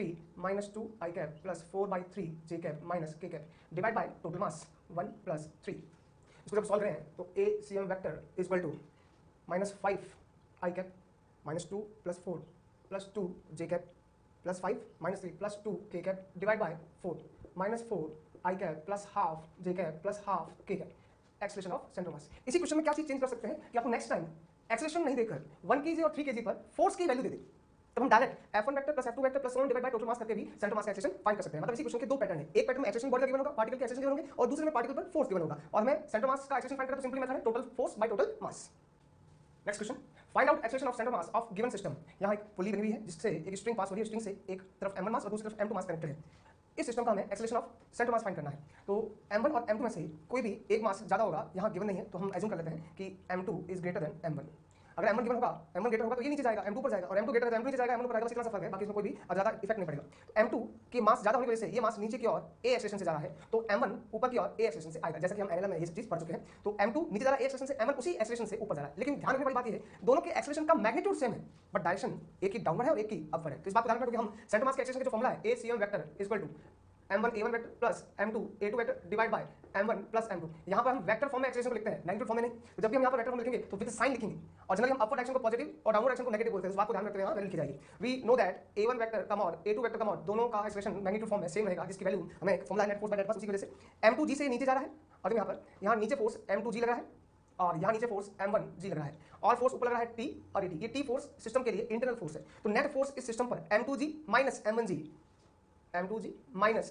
3 minus 2 I cap plus 4/3 J cap minus K cap divide by total mass 1 plus 3। इसको जब सॉल्व करें तो A C M vector is equal to minus 5 I cap minus 2 plus 4 plus 2 J cap plus 5 minus 3 plus 2 K cap divide by 4 minus 4 I cap plus half J cap plus half K cap acceleration of centre मास। इसी question में क्या चीज change कर सकते हैं कि आपको next time acceleration नहीं देकर 1 kg और 3 kg पर फोर्स की वैल्यू दे दे, तब हम direct F1 vector plus F2 vector plus 1 divide by total मास करके भी सेंटर मास का एक्सेलरेशन फाइंड कर सकते हैं। मतलब इसी क्वेश्चन के दो पैटर्न है, एक पैटर्न में एक्सेलरेशन बॉडी का गिवन होगा, पार्टिकल के एक्सेलरेशन गिवन होंगे, और दूसरे में पार्टिकल पर फोर्स गिवन होगा, और हमें सेंटर मास का एक्सेलरेशन फाइंड करना तो सिंपली मेथड है total force by total mass. Next question, find out acceleration of centre mass of given system. यहाँ एक पुली बनी हुई है जिससे एक स्ट्रिंग पास हो रही है, स्ट्रिंग से एक तरफ m1 मास और दूसरी तरफ m2 मास कनेक्टेड है। इस सिस्टम का हमें acceleration of centre mass find करना है। तो m1 और m2 में से कोई भी एक मास ज्यादा होगा, यहाँ गिवन नहीं है तो हम एज्यूम कर लेते हैं कि m2 is greater than m1। अगर m1 गिवन होगा, m1 ग्रेटर होगा तो ये नीचे जाएगा, m2 पर जाएगा, और m2 ग्रेटर है m2 नीचे जाएगा, m1 पर आएगा, बस इतना सा फर्क है, बाकी इसमें कोई भी ज्यादा इफेक्ट नहीं पड़ेगा। तो m2 की मास ज्यादा होने की वजह से ये मास नीचे की ओर a एक्सेलरेशन से जा रहा है, तो m1 ऊपर की ओर a एक्सेलरेशन से आएगा, जैसा कि हम एनएलएम में ये सब चीज पढ़ चुके हैं। तो m2 नीचे जा रहा है a एक्सेलरेशन से, m1 उसी एक्सेलरेशन से ऊपर जा रहा है। लेकिन ध्यान रखने वाली बात ये है, दोनों के एक्सेलरेशन का मैग्नीट्यूड सेम है, बट डायरेक्शन एक की डाउनवर्ड है और एक की अपवर्ड है। तो इस बात को ध्यान रखना, क्योंकि हम सेंटर मास के एक्सेलरेशन का जो फॉर्मूला है a cm vector is equal to m1 a1 vector plus m2 a2 vector divide by m1 plus m2, यहाँ पर हम वेक्टर फॉर्म में एक्सेलरेशन को लिखते हैं, मैग्नीट्यूड फॉर्म में नहीं। तो जब भी हम यहाँ पर वेक्टर फॉर्म लिखेंगे तो विद साइन लिखेंगे, और जनरली हम अपवर्ड एक्शन को पॉजिटिव और डाउनवर्ड एक्शन को नेगेटिव बोलते हैं। इस बात को ध्यान रखते हुए यहाँ वैल्यू लिखी जाएगी। We know that a1 vector का मॉड a2 वेक्टर का मॉड दोनों का एक्सेलरेशन मैग्नीट्यूड फॉर्म में सेम रहेगा, जिसकी वैल्यू हमें formula net force by net mass, उसी की वजह से m2 g से नीचे जा रहा है, और यहाँ पर यहाँ नीचे फोर्स m2g लग रहा है, और यहाँ नीचे फोर्स m1g लग रहा है, और फोर्स ऊपर लग रहा है T और AT। ये T फोर्स सिस्टम के लिए इंटरनल फोर्स है। तो नेट फोर्स इस सिस्टम पर m2g minus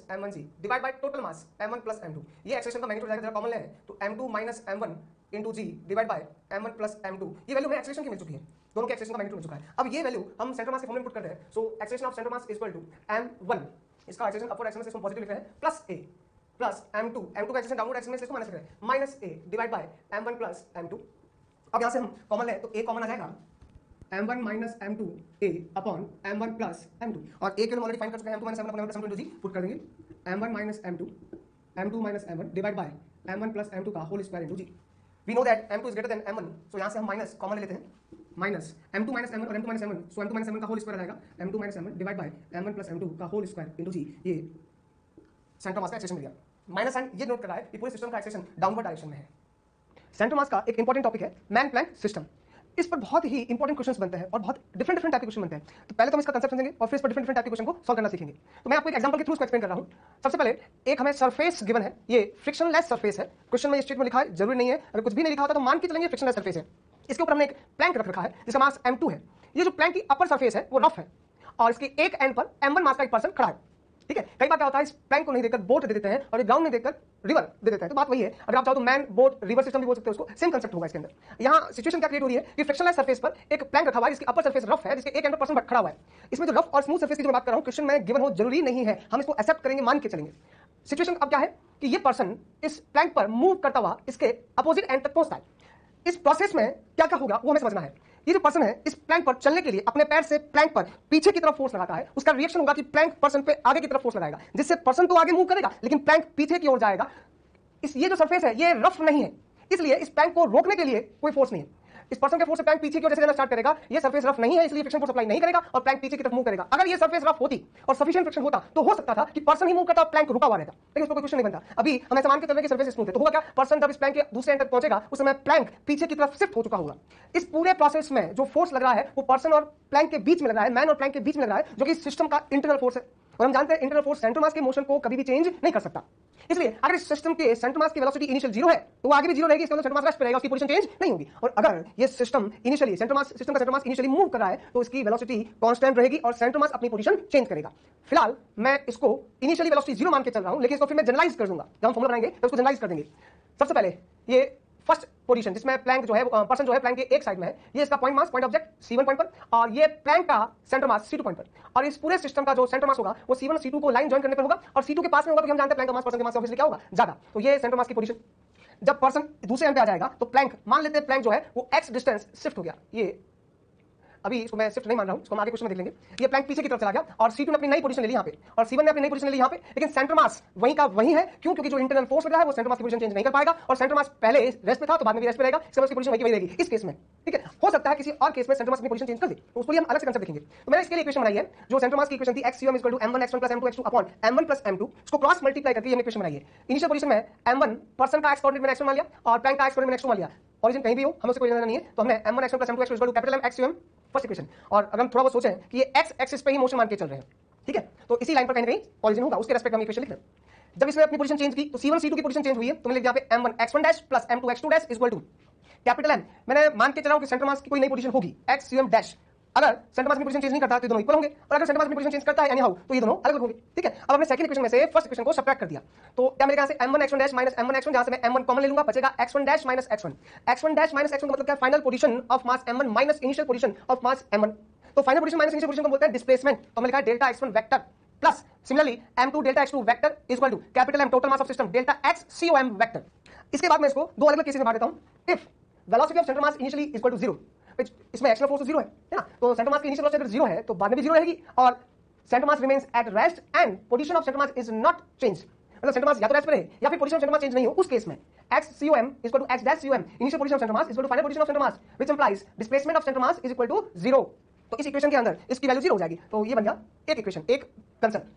m1g divide by total mass m1 plus m2। ये एक्सेलरेशन का मैग्नीट्यूड जाएगा, जरा कॉमन ले है, तो m2 minus m1 into g divide by m1 plus m2। ये वैल्यू हमें एक्सेलरेशन की मिल चुकी है, दोनों के एक्सेलरेशन का मैग्नीट्यूड मिल चुका है। अब ये वैल्यू हम सेंटर मास के फॉर्मूले में पुट करते हैं। So acceleration of centre mass is equal to m1, इसका एक्सेलरेशन अपवर्ड एक्सेलरेशन इसको पॉजिटिव लिख रहे हैं, प्लस a प्लस m2 का एक्सेलरेशन डाउनवर्ड एक्सेलरेशन इसको माइनस लिख रहे हैं, minus a divide by m1 plus m2। अब यहाँ से हम कॉमन ले तो a कॉमन आ जाएगा, m1 minus m2 a upon m1 plus m2, और a के हम ऑलरेडी फाइंड कर चुके हैं, m2 minus m1 upon m1 plus m2 g put कर देंगे, m1 minus m2 minus m1 divide by m1 plus m2 का whole square into g. We know that m2 is greater than m1, सो यहाँ से हम minus common ले लेते हैं, माइनस m2 माइनस m1 और m2 माइनस m1, सो m2 minus m1 का होल स्क्वायर आ जाएगा, m2 minus m1 divide by m1 plus m2 का होल स्क्वायर इंटू जी। ये सेंटर मास का एक्सेलरेशन मिल गया। माइनस साइन ये नोट कर रहा है कि पूरे सिस्टम का एक्सेलरेशन डाउनवर्ड डायरेक्शन में है। सेंटर मास का एक इंपॉर्टेंट टॉपिक है मैन प्लैंक सिस्टम। इस पर बहुत ही इंपॉर्टेंट क्वेश्चंस बनते हैं और बहुत डिफरेंट टाइप के क्वेश्चन बनते हैं। तो पहले तो हम इसका कंसेप्ट समझेंगे और फिर इस पर डिफरेंट टाइप के क्वेश्चन को सॉल्व करना सीखेंगे। तो मैं आपको एक एग्जांपल के थ्रू इसको एक्सप्लेन कर रहा हूं। सबसे पहले एक हमें सरफेस गिवन है, ये फ्रिक्शनलेस सरफेस है। क्वेश्चन में ये स्टेटमेंट लिखा है, जरूरी नहीं है, अगर कुछ भी नहीं लिखा होता तो मान के चलेंगे फ्रिक्शनलेस सरफेस है। इसके ऊपर हमने एक प्लैंक रख रखा है जिसका मास m2 है। ये जो प्लैंक की अपर सरफेस है वो रफ है, और इसके एक एंड पर m1 मास का एक पर्सन खड़ा है। ठीक है, कई बार क्या होता है, इस प्लैंक को नहीं देकर बोट दे देते हैं और ग्राउंड नहीं देकर रिवर दे देते हैं। तो बात वही है, अगर आप चाहो तो मैन बोट रिवर सिस्टम भी बोल सकते हो, उसको सेम कंसेप्ट होगा इसके अंदर। यहाँ सिचुएशन क्या क्रिएट हो रही है कि फ्रिक्शनलेस सरफेस पर एक प्लैंक रखा हुआ है जिसकी अपर सरफेस रफ है, जिसके एक एंड पर पर्सन खड़ा हुआ है। इसमें जो रफ और स्मूथ सरफेस की जो बात कर रहा हूँ, क्वेश्चन में गिवन हो जरूरी नहीं है, हम इसको एक्सेप्ट करेंगे, मान के चलेंगे। सिचुएशन अब क्या है कि ये पर्सन इस प्लैंक पर मूव करता हुआ इसके अपोजिट एंड तक पहुंचता है। इस प्रोसेस में क्या क्या होगा वो हमें समझना है। ये जो पर्सन है इस प्लैंक पर चलने के लिए अपने पैर से प्लैंक पर पीछे की तरफ फोर्स लगाता है, उसका रिएक्शन होगा कि प्लैंक पर्सन पे आगे की तरफ फोर्स लगाएगा, जिससे पर्सन तो आगे मूव करेगा लेकिन प्लैंक पीछे की ओर जाएगा। ये जो सरफेस है ये रफ नहीं है, इसलिए इस प्लैंक को रोकने के लिए कोई फोर्स नहीं है। इस पर्सन के फोर्स से प्लैंक पीछे की ओर जैसे जाना स्टार्ट करेगा, ये सरफेस रफ नहीं है इसलिए फ्रिक्शन फोर्स अप्लाई नहीं करेगा और प्लैंक पीछे की तरफ मूव करेगा। अगर ये सरफेस रफ होती और सफिशिएंट फ्रिक्शन होता तो हो सकता था कि पर्सन ही मूव करता और प्लैंक रुका हुआ रहता, लेकिन उसको कोई क्वेश्चन नहीं बनता। अभी हमें मान के चलने की सरफेस स्मूथ है, तो होगा क्या, पर्सन जब इस प्लैंक के दूसरे एंड तक पहुंचेगा उस समय प्लैंक पीछे की तरफ शिफ्ट हो चुका होगा। इस पूरे प्रोसेस में जो फोर्स लग रहा है वो पर्सन और प्लैंक के बीच में लग रहा है, मैन और प्लैंक के बीच में लग रहा है, जो कि सिस्टम का इंटरनल फोर्स है। और हम जानते हैं इंटरनल फोर्स सेंटर मास के मोशन को कभी भी चेंज नहीं कर सकता। इसलिए अगर इस सिस्टम के सेंटर मास की वेलोसिटी इनिशियल 0 है तो वो आगे भी 0 रहेगी, इसका मतलब सेंटर मास रेस्ट पे रहेगा, उसकी पोजीशन चेंज नहीं होगी। और अगर ये सिस्टम इनिशियली सिस्टम का सेंटर मास इनिशियली मूव कर रहा है तो इसकी वेलोसिटी कांस्टेंट रहेगी और सेंटर मास अपनी पोजीशन चेंज करेगा। फिलहाल मैं इसको इनिशियली वेलोसिटी 0 मान के चल रहा हूं, लेकिन इसको फिर मैं जनरलाइज कर दूंगा। जब हम फॉर्मूला बनाएंगे तो उसको जनरलाइज कर देंगे। सबसे पहले ये फर्स्ट पोजीशन जिसमें प्लैंक जो है पर्सन जो है प्लैंक के एक साइड में है, ये इसका point mass point object C1 point पर, और ये प्लैंक का सेंटर मास C2 पॉइंट पर, और इस पूरे सिस्टम का जो सेंटर मास होगा वो C1 और C2 को लाइन ज्वाइन करने पर होगा, और C2 के पास में होगा क्योंकि हम जानते हैं प्लैंक का मास पर्सन के मास से ऑब्वियसली क्या होगा, ज्यादा। तो ये सेंटर मास की पोजीशन। जब पर्सन दूसरे एंड पे आ जाएगा तो प्लैंक मान लेते हैं प्लैंक जो है वो x डिस्टेंस शिफ्ट हो गया, ये अभी इसको मैं शिफ्ट नहीं मान रहा हूं, इसको हम आगे क्वेश्चन में देख लेंगे। ये प्लैंक पीछे की तरफ चला गया और C2 ने अपनी नई पोजीशन ले ली यहां पे और C1 ने अपनी नई पोजीशन ले ली यहां पे, लेकिन सेंटर मास वहीं का वहीं है। क्यों? क्योंकि जो इंटरनल फोर्स लग रहा है वो सेंटर मास की पोजीशन चेंज नहीं कर पाएगा और सेंटर मास पहले रेस्ट पे था तो बाद में भी रेस्ट पे रहेगा, इसके बाद उसकी पोजीशन वहीं की वहीं रहेगी इस केस में। ठीक है, हो सकता है किसी और केस में सेंटर मास अपनी पोजीशन चेंज कर दे, तो उसको हम अलग से कंसेप्ट देखेंगे। तो मैंने इसके लिए इक्वेशन बनाई है, जो सेंटर मास की इक्वेशन थी xcum m1 x1 m2 x2 upon m1 m2, इसको क्रॉस मल्टीप्लाई करके ये हमने इक्वेशन बनाई है। इनिशियल पोजीशन में m1 पर्सन का x कोऑर्डिनेट मैंने x1 मान लिया और प्लैंक का x कोऑर्डिनेट मैंने x2 मान लिया। ओरिजिन कहीं भी हो, हमें उससे कोई लेना नहीं है, तो हमने m1 x1 m2 x2 capital M xum first equation. और अगर हम थोड़ा बहुत सोचें कि ये x एक्सिस पे ही मोशन मान के चल रहे हैं, ठीक है, तो इसी लाइन पर कहीं ना कहीं ओरिजिन होगा, उसके रेस्पेक्ट में हम इक्वेशन लिख रहे हैं। जब इसने अपनी पोजीशन चेंज की तो C1 C2 की पोजीशन चेंज हुई है, तो मैंने लिख दिया यहाँ पे m1 x1 dash plus m2 x2 dash equal to capital M। मैंने मान के चला हूं कि सेंटर मास की कोई नई पोजीशन होगी xum डैश। अगर सेंटर मास की पोजीशन चेंज नहीं करता तो ये दोनों इक्वल होंगे, और अगर सेंटर मास की पोजीशन चेंज करता है एनी हाउ तो ये दोनों अलग अलग होंगे। ठीक है, अब हमने सेकंड इक्वेशन में से फर्स्ट इक्वेशन को सबट्रैक्ट कर दिया, तो क्या मेरे यहां से m1 x1 dash minus m1 x1, जहां से मैं m1 कॉमन ले लूंगा, बचेगा x1 dash minus x1। x1 dash minus x1 का मतलब क्या? Final position of mass m1 minus initial position of mass m1। तो final position minus initial position को बोलते हैं डिस्प्लेसमेंट, तो हमने लिखा है delta x1 vector plus similarly m2 delta x2 vector is equal to capital M total mass of system delta x cum vector. इसके बाद मैं इसको दो अलग अलग केसेस में बांट देता हूं। If velocity of centre mass initially is equal to 0, इसमें एक्सटर्नल फोर्स 0 है ना, तो सेंटर मास की इनिशियल वेलोसिटी 0 है तो बाद में भी 0 रहेगी, और centre mass remains at rest and position of centre mass is not change. मतलब सेंटर मास या तो रेस्ट पे रहे या फिर position of centre mass change नहीं हो, उस केस में x cum is equal to x dash cum initial position of centre mass is equal to final position of centre mass, which implies displacement of centre mass is equal to 0। तो इस equation के अंदर इसकी value 0 हो जाएगी, तो ये बन गया एक इक्वेशन, एक कंसेप्ट।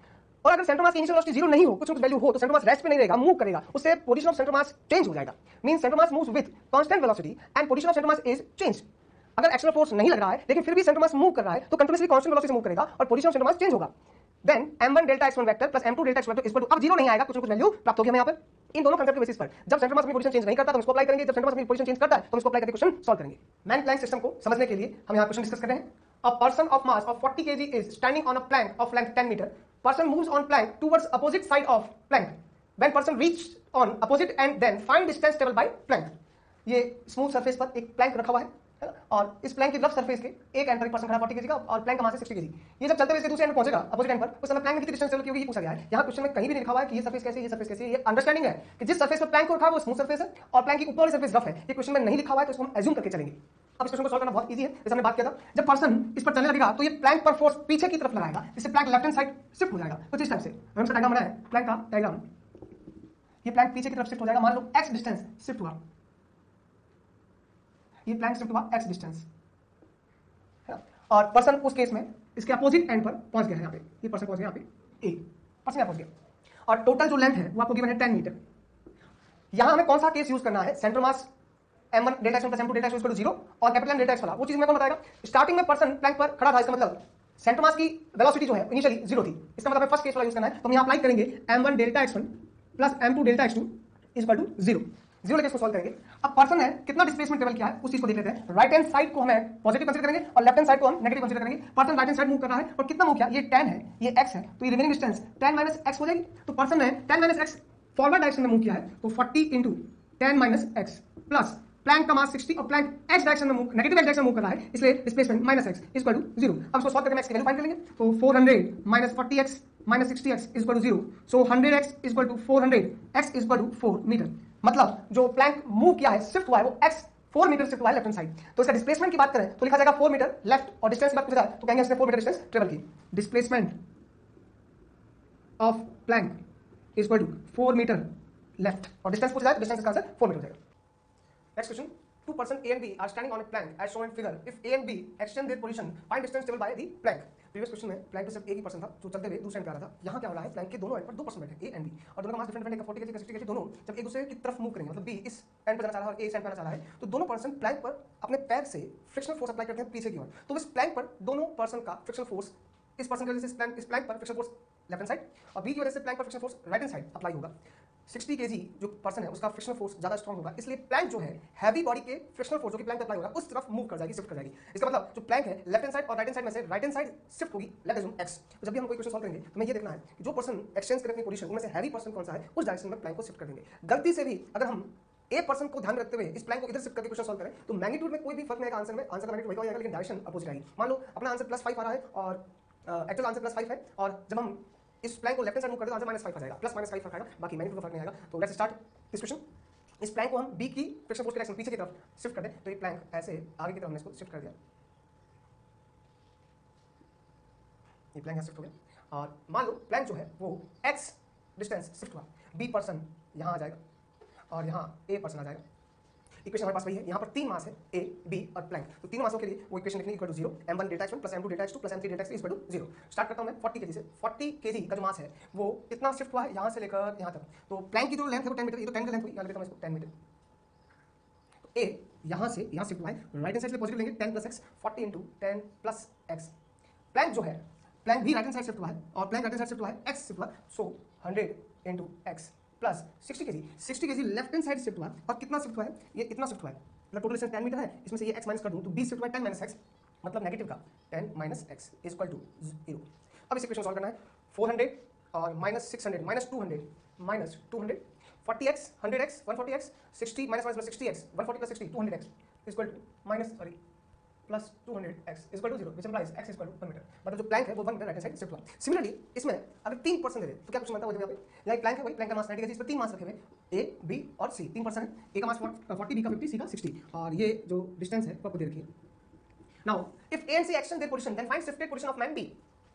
और अगर सेंटर मास की इनिशियल वेलोसिटी 0 नहीं हो, कुछ वैल्यू हो, तो सेंटर मास रेस्ट पे नहीं रहेगा, मूव करेगा, उससे position of centre mass change हो जाएगा। Means centre mass moves with constant velocity and position of centre mass is change. अगर एक्सटर्नल फोर्स नहीं लग रहा है लेकिन फिर भी सेंटर मास मूव कर रहा है तो कंटीन्यूअसली कांस्टेंट वेलोसिटी से मूव करेगा और position of centre mass change होगा। Then m1 delta x1 vector plus m2 delta x vector equal to, अब 0 नहीं आएगा, कुछ वैल्यू प्राप्त होगी हमें यहाँ पर। इन दोनों कंसेप्ट के बेसिस पर जब सेंटर मास अपनी पोजीशन चेंज नहीं करता तो इसको अप्लाई करेंगे, जब सेंटर मास अपनी पोजीशन चेंज करता है तो इसको अप्लाई करके क्वेश्चन सॉल्व करेंगे। मैन प्लैंक सिस्टम को समझने के लिए हम यहाँ क्वेश्चन डिस्कस कर रहे हैं। A person of mass of 40 kg is standing on a plank of length 10 metre. Person moves on plank towards opposite side of plank when person reach on opposite end then find distance टेबल by plank. ये smooth surface पर एक Planck रखा हुआ है और इस Planck की रफ सरफेस के एक एंड पर एक पर्सन खड़ा 40 kg का और प्लैंक का मास है 60 kg। ये जब चलते हुए इसके दूसरे एंड पहुंचेगा अपोजिट एंड पर, उस समय प्लैंक में कितनी डिस्टेंस ट्रेवल की होगी ये पूछा गया है। यहाँ क्वेश्चन में कहीं भी नहीं लिखा हुआ है कि ये सरफेस कैसी है, ये सरफेस कैसी है। ये अंडरस्टैंडिंग है कि जिस सरफेस पर प्लैंक को रखा है वो स्मूथ सरफेस है और प्लैंक की ऊपर वाली सरफेस रफ है। ये क्वेश्चन में नहीं लिखा हुआ है तो इसको हम एज्यूम करके चलेंगे। अब इस क्वेश्चन को सॉल्व करना बहुत इजी है। जैसे हमने बात किया था, जब पर्सन इस पर चलने लगेगा तो ये प्लैंक पर फोर्स पीछे की तरफ लगाएगा, इससे plank left hand side shift हो जाएगा। कुछ इस टाइप से हमसे डायग्राम बनाया है प्लैंक का डायग्राम, ये प्लैंक पीछे की तरफ शिफ्ट हो जाएगा। मान लो x डिस्टेंस शिफ्ट हुआ, ये प्लैंक शिफ्ट हुआ x डिस्टेंस, और पर्सन उस केस में इसके अपोजिट एंड पर पहुंच गया है। यहाँ पे ये पर्सन पहुंच गया यहाँ पे ए, पर्सन यहाँ पहुंच गया और टोटल जो लेंथ है वो आपको गिवन है 10 मीटर। यहाँ हमें कौन सा केस यूज करना है? Centre mass m1 delta x1 plus m2 delta x2 equal to 0 और कैपिटल M डेल्टा x वाला, वो चीज में कौन बताएगा? स्टार्टिंग में पर्सन प्लैंक पर खड़ा था, इसका मतलब सेंटर मास की वेलोसिटी जो है इनिशियली 0 थी, इसका मतलब फर्स्ट केस वाला यूज करना है। तो हम यहाँ अप्लाई करेंगे m1 delta x1 plus m2 delta x2 equal to 0। 0 लेके इसको सॉल्व करेंगे। अब पर्सन है कितना डिस्प्लेसमेंट ट्रेवल किया है उस चीज को देख लेते हैं। राइट हैंड साइड को हमें पॉजिटिव कंसीडर करेंगे और लेफ्ट हैंड साइड को हम नेगेटिव कंसीडर करेंगे। Person right hand side move कर रहा है और कितना मूव किया? ये 10 है, ये x है, तो ये रिमेनिंग डिस्टेंस 10 माइनस x हो जाएगी। तो पर्सन ने 10 माइनस x फॉरवर्ड डायरेक्शन में मूव किया है, तो 40 into 10 minus x plus plank का मास 60 और प्लैंक x डायरेक्शन में मूव, नेगेटिव x डायरेक्शन में मूव कर रहा है, इसलिए displacement minus x equal to 0। अब इसको सॉल्व करके x की वैल्यू फाइंड करेंगे, तो 400 minus 40x minus 60x equal to 0। So 100x equal to 400x equal to 4 metre. मतलब जो प्लैंक मूव किया है, शिफ्ट हुआ है, वो x 4 मीटर शिफ्ट हुआ है लेफ्ट हैंड साइड। तो इसका डिस्प्लेसमेंट की बात करें तो लिखा जाएगा 4 मीटर लेफ्ट, और डिस्टेंस की बात करें तो कहेंगे इसने 4 मीटर डिस्टेंस ट्रेवल की। Displacement of plank equal to 4 metre left, और डिस्टेंस पूछा जाए डिस्टेंस इसका आंसर 4 मीटर हो जाएगा। Next question, two person A and B are standing on a plank as shown in figure. If A and B exchange their position, find distance traveled by the plank. Previous question में Planck पे सिर्फ एक ही person था जो चलते हुए दूसरे and पे आ रहा था। यहाँ क्या हो रहा है? प्लैंक के दोनों एंड पर दो पर्सन बैठे A एंड B, और दोनों का मास डिफरेंट डिफरेंट, 40 kg 60 kg, दोनों जब एक दूसरे की तरफ मूव करेंगे, मतलब B इस एंड पे जाना चाह रहा है और A इस एंड पे जाना चाह रहा है, तो दोनों पर्सन प्लैंक पर अपने पैर से फ्रिक्शनल फोर्स अप्लाई करते हैं पीछे की ओर। तो इस प्लैंक पर दोनों पर्सन का फ्रिक्शनल फोर्स, इस पर्सन की वजह से इस प्लैंक पर frictional force left hand side और B की वजह से प्लैंक पर frictional force right hand side apply होगा। 60 kg जो पर्सन है उसका फ्रिक्शनल फोर्स ज्यादा स्ट्रांग होगा, इसलिए प्लैंक जो है हैवी बॉडी के फ्रिक्शनल फोर्स जो कि प्लैंक पे अप्लाई होगा उस तरफ मूव कर जाएगी, शिफ्ट कर जाएगी। इसका मतलब जो प्लैंक है लेफ्ट हैंड साइड और राइट हैंड साइड में से राइट हैंड साइड शिफ्ट होगी, लेट अस एक्स। तो जब भी हम कोई क्वेश्चन सॉल्व करेंगे तो हमें ये देखना है कि जो पर्सन एक्सचेंज करें अपनी पोजीशन, उनमें से हैवी पर्सन कौन सा है, उस डायरेक्शन में प्लैंक को शिफ्ट कर देंगे। गलती से भी अगर हम ए पर्सन को ध्यान रखते हुए इस प्लैंक को इधर शिफ्ट करके क्वेश्चन सॉल्व करें तो मैग्नीट्यूड में कोई भी फर्क नहीं आएगा आंसर में। आंसर का मैग्नीट्यूड वही आएगा लेकिन डायरेक्शन अपोजिट आएगी। मान लो अपना आंसर +5 आ रहा है और एक्चुअल आंसर +5 है, और जब हम इस प्लैंक को लेफ्ट हैंड साइड मूव करते हैं तो आंसर -5 आ जाएगा, +-5 फर्क आएगा, बाकी मैग्नीट्यूड का फर्क नहीं आएगा। तो लेट्स स्टार्ट दिस क्वेश्चन। इस प्लैंक को हम B की फ्रिक्शन फोर्स के डायरेक्शन पीछे की तरफ शिफ्ट कर दें, तो ये प्लैंक ऐसे आगे की तरफ हमने इसको शिफ्ट कर दिया। ये प्लैंक यहाँ शिफ्ट हो गया और मान लो प्लैंक जो है वो x डिस्टेंस शिफ्ट हुआ, b पर्सन यहाँ आ जाएगा और यहाँ a पर्सन आ जाएगा। इक्वेशन हमारे पास वही है, यहाँ पर 3 मास है a, b और प्लैंक, तो तीनों मासों के लिए वो इक्वेशन लिखनी equal to 0 m1 delta x1 plus m2 delta x2 plus m3 delta x3 equal to 0। Start करता हूँ मैं 40 kg से। 40 kg का जो मास है वो इतना शिफ्ट हुआ है यहाँ से लेकर यहाँ तक, तो प्लैंक की जो लेंथ है वो 10 मीटर, ये तो 10 का लेंथ हुई, याद रखता हूँ इसको 10 मीटर। तो a यहाँ से यहाँ शिफ्ट हुआ है, राइट हैंड साइड से पॉजिटिव लेंगे 10 plus x, 40 into 10 plus x। Plank जो है, प्लैंक भी राइट हैंड साइड शिफ्ट हुआ है और plank right hand side shift हुआ है, x शिफ्ट हुआ, so 100 into x plus 60 kg। 60 kg left hand side shift हुआ और कितना शिफ्ट हुआ है, ये इतना शिफ्ट हुआ है, मतलब टोटल डिस्टेंस 10 मीटर है, इसमें से ये x माइनस कर दूं तो b शिफ्ट हुआ है 10 माइनस x, मतलब नेगेटिव का 10 minus x is equal to 0। अब इस इक्वेशन सॉल्व करना है, 400 और minus 600 minus 200 40x 100x 140x 60 minus minus 60x 140 plus 60 200x is equal to minus plus 200x is equal to 0 which implies x is equal to 1 metre. मतलब जो plank है वो 1 metre right hand side shift हुआ। Similarly इसमें अगर 3% दे दे तो क्या कुछ बनता है, वो देखो यहाँ पे, यहाँ प्लैंक है, वही प्लैंक का मास 90 kg, इस पर 3 मास रखे हुए a b और c, 3% है, a का मास 40 b का 50 c का 60 और ये जो डिस्टेंस है वो आपको दे रखी है। Now if a and c exchange their position then find shifted position of man b।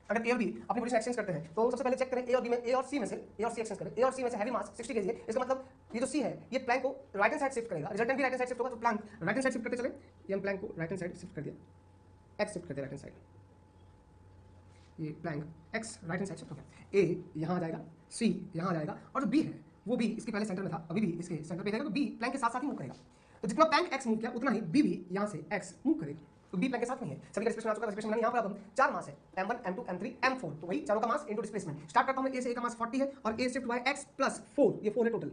अगर a और b अपनी पोजीशन एक्सचेंज करते हैं तो सबसे पहले चेक करें a और b में, a और c में से a और c एक्सचेंज करें, a और c में से हैवी मास 60 kg है, इसका मतलब ये जो c है ये प्लैंक को राइट हैंड साइड शिफ्ट करेगा, रिजल्टेंट भी राइट हैंड साइड शिफ्ट होगा, तो plank right hand side shift करते चले, ये हम प्लैंक को राइट हैंड साइड शिफ्ट कर दिया, x शिफ्ट कर दिया राइट हैंड साइड, ये plank x right hand side shift हो गया, a यहाँ आ जाएगा, c यहाँ आ जाएगा और जो b है वो भी इसके पहले सेंटर में था, अभी भी इसके सेंटर पे जाएगा, तो b प्लैंक के साथ साथ ही मूव करेगा, तो जितना प्लैंक x मूव किया उतना ही b भी यहाँ से x मूव करेगा, तो b प्लैंक के साथ नहीं है। सभी का डिस्प्लेसमेंट आ चुका है, डिस्प्लेसमेंट यहाँ पर अब 4 मास है, m1 m2 m3 m4, तो वही चारों का मास इनटू डिस्प्लेसमेंट। स्टार्ट करता हूं मैं, a से a का मास 40 है और a शिफ्ट हुआ है x प्लस 4, ये 4 है टोटल,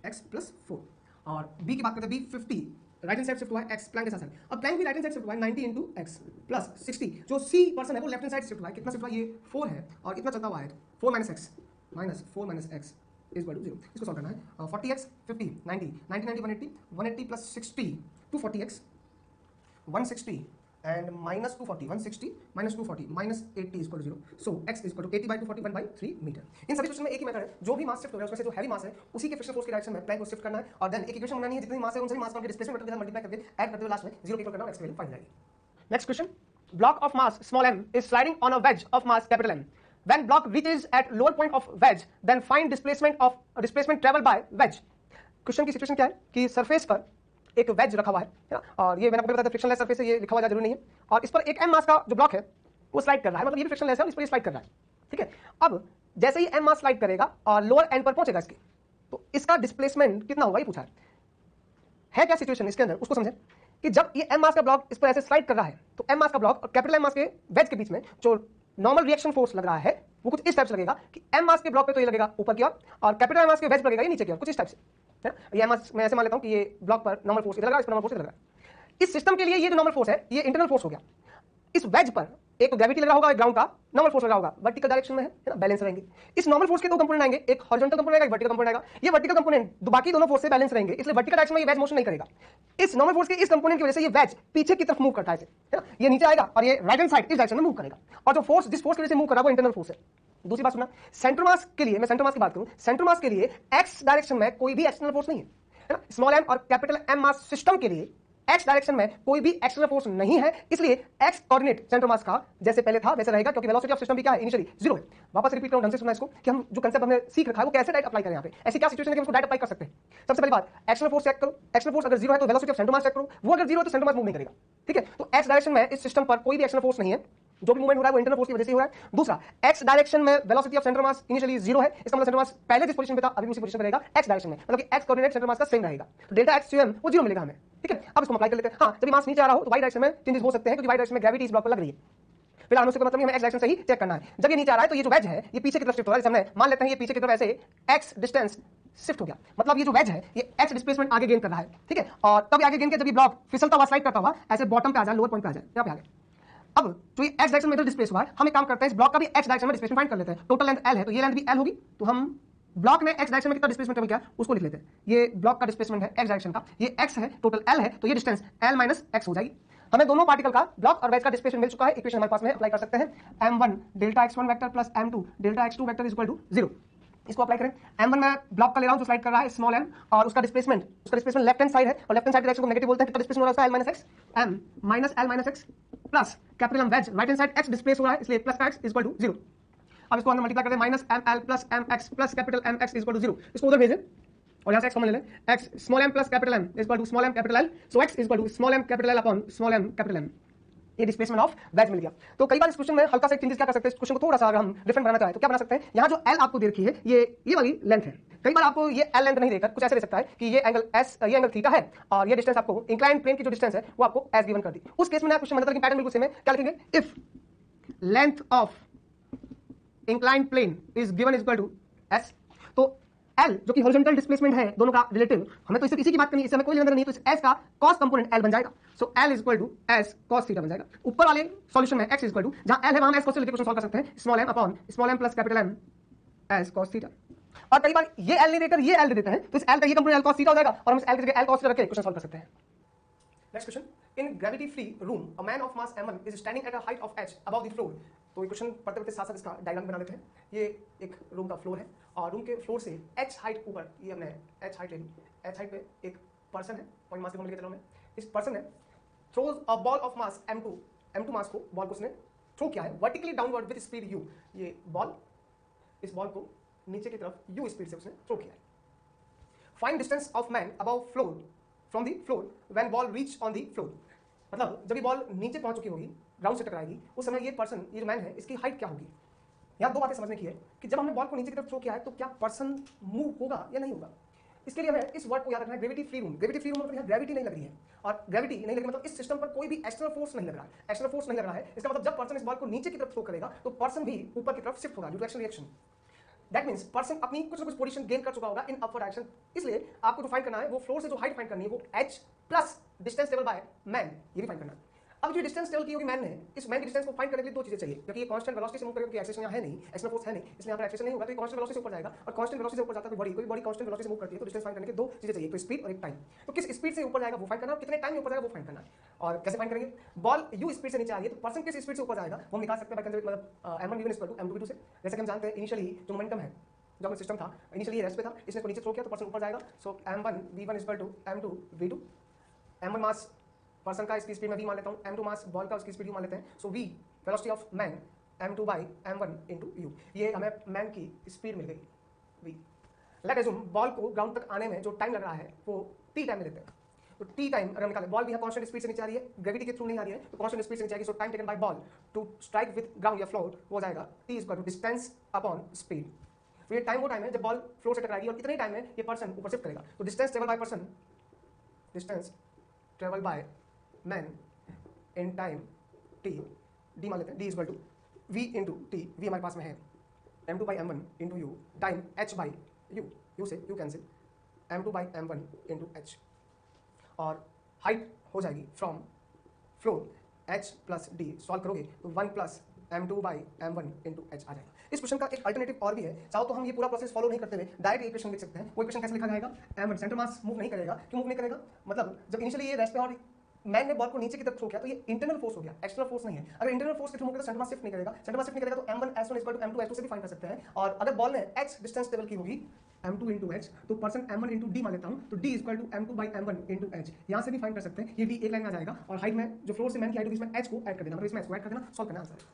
x प्लस 4, और b की बात करते हैं, b 50 right hand side shift हुआ है x प्लैंक के साथ साथ, अब प्लैंक भी राइट हैंड साइड शिफ्ट हुआ है 90 इंटू x प्लस 60, जो c पर्सन है वो लेफ्ट हैंड साइड शिफ्ट हुआ है, कितना शिफ्ट हुआ है, ये 4 है और इतना चलता हुआ है 4 minus x minus 4 minus x is equal to 0। इसको सॉल्व करना है, 40x 50 90 90 90 180 180 plus 60 240x 160 and minus 240 160 minus 240 minus 80 is equal to 0, so x is equal to 80 by 240 1 by 3 metre. इन सभी क्वेश्चन में एक ही मेथड है, जो भी मास शिफ्ट हो रहा है उसमें से जो हैवी मास है उसी के फ्रिक्शन फोर्स की डायरेक्शन में प्लैंक को शिफ्ट करना है और देन एक इक्वेशन बनानी है, जितनी मास है उन सभी मास को डिस्प्लेसमेंट के साथ मल्टीप्लाई करके ऐड करते हुए लास्ट में 0 इक्वल करना और x की वैल्यू फाइंड करनी है। Next question, block of mass small m is sliding on a wedge of mass capital M. When block reaches at lower point of wedge, then find displacement traveled by wedge। Question की situation क्या है कि surface पर एक veg रखा हुआ है ना, और ये मैंने आपको बताया था फ्रिक्शनलेस सरफेस है, ये लिखा हुआ जरूरी नहीं है, और इस पर एक m मास का जो ब्लॉक है वो स्लाइड कर रहा है, मतलब ये भी फ्रिक्शनलेस है और इस पर ये स्लाइड कर रहा है, ठीक है। अब जैसे ही m मास स्लाइड करेगा और लोअर एंड पर पहुंचेगा इसके, तो इसका डिस्प्लेसमेंट कितना होगा ये पूछा है क्या सिचुएशन इसके अंदर, उसको समझें कि जब ये m मास का ब्लॉक इस पर ऐसे स्लाइड कर रहा है तो m मास का ब्लॉक और कैपिटल M मास के वेज के बीच में जो नॉर्मल रिएक्शन फोर्स लग रहा है वो कुछ इस टाइप से लगेगा कि m मास के ब्लॉक पे तो ये लगेगा ऊपर की ओर और कैपिटल M मास के वेज पर लगेगा ये नीचे की ओर, कुछ इस टाइप से है ना। ये मैं ऐसे मान लेता हूं कि ये ब्लॉक पर नॉर्मल फोर्स इधर लगा, इस पर नॉर्मल फोर्स इधर लगा। इस सिस्टम के लिए ये जो नॉर्मल फोर्स है ये इंटरनल फोर्स हो गया, इस वेज पर एक ग्रेविटी लगा होगा, एक ग्राउंड का नॉर्मल फोर्स लगा होगा, वर्टिकल डायरेक्शन में है ना, बैलेंस रहेंगे। इस नॉर्मल फोर्स के दो कंपोनेंट आएंगे, एक हॉरिजॉन्टल कंपोनेंट आएगा, एक वर्टिकल कंपोनेंट आएगा। ये वर्टिकल कंपोनेंट बाकी दोनों फोर्स से बैलेंस रहेंगे, इसलिए वर्टिकल डायरेक्शन में ये वेज मोशन नहीं करेगा। इस नॉर्मल फोर्स के इस कंपोनेंट की वजह से ये वेज पीछे की तरफ मूव करता है ना, ये नीचे आएगा और ये राइट हैंड साइड इस डायरेक्शन में मूव करेगा, और जो फोर्स जिस फोर्स की वजह से मूव कर रहा है वो इंटरनल फोर्स है। दूसरी बात सुना, सेंटर मास के लिए, मैं सेंटर मास की बात करूं, सेंटर मास के लिए एक्स डायरेक्शन में कोई भी एक्सटर्नल फोर्स नहीं है ना, स्मॉल m और कैपिटल M मास सिस्टम के लिए x डायरेक्शन में कोई भी एक्सटर्नल फोर्स नहीं है, इसलिए x कोऑर्डिनेट सेंटर मास का जैसे पहले था वैसे रहेगा, क्योंकि वेलोसिटी ऑफ सिस्टम भी क्या है, इनिशियली 0 है। वापस रिपीट करूं ढंग से सुनना इसको कि हम जो कंसेप्ट हमने सीख रखा है वो कैसे डायरेक्ट अप्लाई करें यहाँ पे, ऐसी क्या सिचुएशन है कि उसको डायरेक्ट अप्लाई कर सकते हैं। सबसे पहली बात, एक्सटर्नल फोर्स चेक करो, एक्सटर्नल फोर्स अगर 0 है तो velocity of centre mass check करो, वो अगर 0 है तो सेंटर मास मूव नहीं करेगा, ठीक है। तो x डायरेक्शन में इस सिस्टम पर कोई भी एक्सटर्नल फोर्स नहीं है, जो भी मूवमेंट हो रहा है वो इंटरनल फोर्स की वजह से हो रहा है। दूसरा, x डायरेक्शन में velocity of centre mass initially 0 है, इसका मतलब सेंटर मास पहले जिस पोजीशन पे था अभी उसी पोजीशन पे रहेगा x डायरेक्शन में, मतलब कि x कोऑर्डिनेट सेंटर मास का सेम रहेगा, तो डेल्टा x m वो 0 मिलेगा हमें, ठीक है। अब इसको अप्लाई कर लेते हैं। हाँ, जब मास नीचे आ रहा हो तो y डायरेक्शन में चेंजेस हो सकते हैं, क्योंकि y डायरेक्शन में ग्रेविटी इस ब्लॉक पर लग रही है। फिलहाल उसका मतलब हमें x डायरेक्शन से ही चेक करना है। जब ये नीचे आ रहा है तो ये जो वेज है ये पीछे की तरफ शिफ्ट हो रहा है, जैसे हमने मान लेते हैं ये पीछे की तरफ ऐसे x डिस्टेंस शिफ्ट हो गया, मतलब ये जो वेज है ये x डिस्प्लेसमेंट आगे गेन कर रहा है, ठीक है। और तब आगे गेन किया जब ये ब्लॉक फिसलता हुआ स्लाइड करता हुआ ऐसे बॉटम पे आ जाए, लोअर पॉइंट पे आ जाए, यहाँ पे आ गया। अब जो ये x डायरेक्शन में इधर डिस्प्लेस हुआ है, हम एक काम करते हैं, इस ब्लॉक का भी x डायरेक्शन में डिस्प्लेसमेंट फाइंड कर लेते हैं। टोटल लेंथ l है तो ये लेंथ भी l होगी, तो हम ब्लॉक में x डायरेक्शन में कितना डिस्प्लेसमेंट ट्रेवल किया उसको लिख लेते हैं। ये ब्लॉक का डिस्प्लेसमेंट है x डायरेक्शन का, ये x है, टोटल l है, तो ये डिस्टेंस l माइनस x हो जाएगी। हमें दोनों पार्टिकल का ब्लॉक और वेज का डिस्प्लेसमेंट मिल चुका है, इक्वेशन हमारे पास में अप्लाई कर सकते हैं। m1 delta x1 vector plus m2 delta x2 vector is equal to 0। इसको अप्लाई करें। m1 मैं ब्लॉक का ले रहा हूं जो स्लाइड कर रहा है स्मॉल m, और उसका डिस्प्लेसमेंट लेफ्ट हैंड साइड है, और लेफ्ट हैंड साइड डायरेक्शन को नेगेटिव बोलते हैं। कितना डिस्प्लेसमेंट हो रहा है l - x, m minus l - x plus capital M wedge, right hand side x displace हो रहा है इसलिए प्लस का x इक्वल टू 0। अब इसको अंदर मल्टीप्लाई कर दें, minus ml plus mx plus capital mx equal to 0। इसको उधर भेजें और यहाँ से x कॉमन ले लें, x small m plus capital M equal to small m capital L, so x equal to small m capital L upon small m capital M। ये displacement of wedge मिल गया। तो कई बार इस क्वेश्चन में हल्का सा चेंजेस क्या कर सकते हैं, इस क्वेश्चन को थोड़ा सा अगर हम डिफरेंट बनाना चाहें तो क्या बना सकते हैं, यहाँ जो L आपको दे रखी है ये वाली लेंथ है। कई बार आपको ये L लेंथ नहीं देकर कुछ ऐसे दे सकता है कि ये एंगल S, ये एंगल थीटा है, और ये डिस्टेंस आपको इंक्लाइंड प्लेन की जो डिस्टेंस है वो आपको एज गिवन कर दी। उस केस में क्वेश्चन मतलब पैटर्न बिल्कुल सेम है। क्या लिखेंगे, if length of inclined plane is given is equal to S, तो L जो कि हॉरिजॉन्टल डिस्प्लेसमेंट है दोनों का रिलेटिव, हमें तो सिर्फ इसी की बात करनी है, इससे हमें कोई लेना देना नहीं, तो इस S का cos कंपोनेंट L बन जाएगा। So L is equal to S cos theta बन जाएगा। ऊपर वाले सॉल्यूशन में x इज इक्वल टू, जहां L है वहां हम S cos से लेके क्वेश्चन सॉल्व कर सकते हैं, small m upon small m plus capital M S cos theta. और कई बार ये L नहीं देकर ये L दे देते हैं, तो इस L का ये कंपोनेंट L cos थीटा हो जाएगा और हम इस L की जगह L cos थीटा रख के क्वेश्चन सॉल्व कर सकते हैं। Next question, in gravity free room a man of mass m1 is standing at a height of h above the floor. तो ये क्वेश्चन पढ़ते पढ़ते साथ साथ इसका डायग्राम बना लेते हैं। ये एक रूम का फ्लोर है और रूम के फ्लोर से h हाइट ऊपर, ये हमने h हाइट ले ली, h हाइट पे एक पर्सन है, पॉइंट मास को लेके चल रहा हूं मैं। इस पर्सन ने throws a ball of mass m2 मास को, बॉल को उसने थ्रो किया है vertically downward with speed u। ये बॉल, इस बॉल को नीचे की तरफ u स्पीड से उसने थ्रो किया है। Find distance of man above floor from the floor when ball reach on the floor. मतलब जब ये बॉल नीचे पहुंच चुकी होगी, ग्राउंड से टकराएगी, उस समय ये पर्सन, ये जो मैन है, इसकी हाइट क्या होगी। यहाँ दो बातें समझने की है कि जब हमने बॉल को नीचे की तरफ थ्रो किया है तो क्या पर्सन मूव होगा या नहीं होगा। इसके लिए हमें इस वर्ड को याद रखना है, gravity free room. Gravity free room मतलब यहाँ ग्रेविटी नहीं लग रही है, और ग्रेविटी नहीं लग रही मतलब इस सिस्टम पर कोई भी एक्सटर्नल फोर्स नहीं लग रहा है। एक्सटर्नल फोर्स नहीं लग रहा है, इसका मतलब जब पर्सन इस बॉल को नीचे की तरफ थ्रो करेगा तो पर्सन भी ऊपर की तरफ शिफ्ट होगा due to action reaction. That means person अपनी कुछ ना कुछ पोजीशन गेन कर चुका होगा इन अपवर्ड डायरेक्शन। इसलिए आपको जो फाइंड करना है वो फ्लोर से जो हाइट फाइंड करनी है वो h प्लस डिस्टेंस टेबल बाय मैन, ये भी फाइंड करना है। अब जो डिस्टेंस टेबल की होगी मैन ने, इस मैन की डिस्टेंस को फाइंड करने के लिए दो चीजें चाहिए, क्योंकि ये कांस्टेंट वेलोसिटी से मूव करेगा, क्योंकि एक्सेलेरेशन यहाँ है नहीं, एक्सटर्नल फोर्स है नहीं, इसलिए यहाँ पर एक्सेलेरेशन नहीं होगा, तो ये कांस्टेंट वेलोसिटी से ऊपर जाएगा। और कांस्टेंट वेलोसिटी से ऊपर जाता है कोई बॉडी कांस्टेंट वेलोसिटी से मूव करती है, तो डिस्टेंस फाइंड करने के दो चीजें चाहिए, तो स्पीड और एक टाइम। तो किस स्पीड से ऊपर जाएगा वो फाइंड करना, और कितने टाइम में ऊपर जाएगा वो फाइंड करना है। और कैसे फाइंड करेंगे, बॉल u स्पीड से नीचे आ रही है तो पर्सन किस स्पीड से ऊपर जाएगा वो हम निकाल सकते हैं बाय मतलब m1 v1 = m2 v2 से। जैसे कि हम जानते हैं इनिशियली जो मोमेंटम है, जो अपना सिस्टम था इनिशियली ये रेस्ट पे था, इसने इसको नीचे थ्रो किया तो पर्सन ऊपर जाएगा। सो m1 v1 = m2 v2। m1 मास पर्सन का, इसकी स्पीड में v मान लेता हूँ, m2 मास बॉल का, उसकी स्पीड u मान लेते हैं। सो v velocity of man m2 by m1 into u, ये हमें मैन की स्पीड मिल गई v। लेट अज्यूम बॉल को ग्राउंड तक आने में जो टाइम लग रहा है वो t टाइम में लेते हैं। तो t टाइम अगर हम निकालें, बॉल भी यहाँ कांस्टेंट स्पीड से नीचे आ रही है, ग्रेविटी के थ्रू नहीं आ रही है, तो कांस्टेंट स्पीड से नीचे आएगी। So time taken by ball to strike with ground या फ्लोर वो हो जाएगा t = डिस्टेंस अपॉन स्पीड। तो ये टाइम वो टाइम है जब बॉल फ्लोर से टकराएगी और कितने टाइम में ये पर्सन ऊपर शिफ्ट करेगा। तो distance travel by person, distance travel by man in time t, d मान लेते हैं, d = v into t, v हमारे पास में है, m2 by m1 into u, time h by u, u से u cancel, m2 by m1 into h, और height हो जाएगी from floor h plus d, solve करोगे तो 1 plus m2 by m1 into h आ जाएगा। इस क्वेश्चन का एक अल्टरनेटिव और भी है, चाहो तो हम ये पूरा प्रोसेस फॉलो नहीं करते हुए डायरेक्ट ये क्वेश्चन लिख सकते हैं। वो क्वेश्चन कैसे लिखा जाएगा, m1 सेंटर मास मूव नहीं करेगा। क्यों मूव नहीं करेगा, मतलब जब इनिशियली ये रेस्ट पे और मैन ने बॉल को नीचे की तरफ थ्रो किया तो ये इंटरनल फोर्स हो गया, एक्सटर्नल फोर्स नहीं है। अगर इंटरनल फोर्स के थ्रू होगा तो सेंटर मास शिफ्ट नहीं करेगा, सेंटर मास शिफ्ट नहीं करेगा तो m1 s1 = m2 s2 से भी फाइंड कर सकते हैं। और अगर बॉल ने x डिस्टेंस टेबल की होगी m2 into h, तो पर्सन m1 into d मान लेता हूं, तो d = m2 by m1 into h, यहां से भी फाइंड कर सकते हैं। ये d एक लाइन में आ जाएगा और हाइट में जो फ्लोर से मैन की हाइट होगी इसमें h को ऐड कर देना, मतलब इसमें h को ऐड कर देना, सॉल्व करना आंसर।